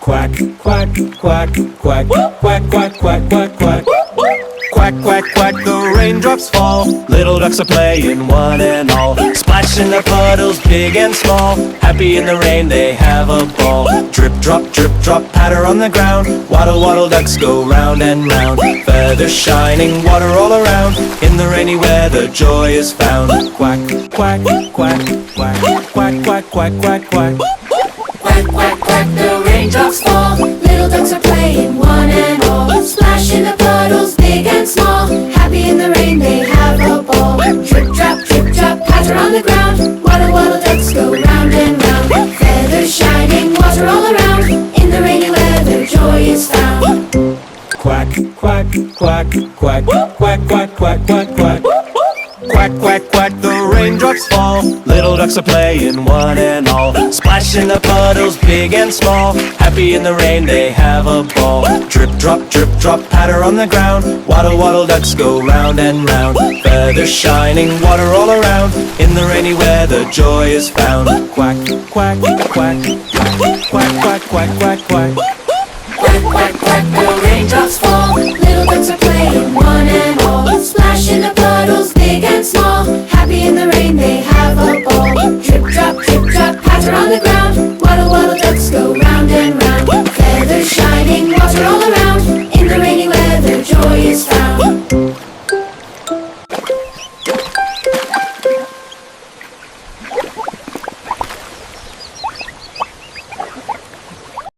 Quack, quack, quack, quack, quack, quack, quack, quack, quack. Quack, quack, quack, the raindrops fall. Little ducks are playing, one and all. Splash in the puddles, big and small. Happy in the rain, they have a ball. Drip, drop, patter on the ground. Waddle, waddle, ducks go round and round. Feathers shining, water all around. In the rainy weather, joy is found. Quack, quack, quack, quack, quack, quack, quack, quack, quack. Quack, quack, quack, the raindrops fall. Little ducks are playing, one and all. Splash in the puddles, big and small. Happy in the rain, they have a ball. Drip, drop, patter on the ground. Waddle, waddle, ducks go round and round. Feathers shining, water all around. In the rainy weather, joy is found. Quack, quack, quack, quack, quack, quack, quack, quack, quack. Quack, quack, quack, the raindrops fall. Little ducks are playing, one and all. Splash in the puddles, big and small. Happy in the rain, they have a ball. Drip, drop, patter on the ground. Waddle, waddle, ducks go round and round. Feathers shining, water all around. In the rainy weather, joy is found. Quack, quack, quack, quack, quack, quack, quack, quack, quack. Quack, quack, quack, the raindrops fall. Little ducks are playing, one and all. Splash in the puddles,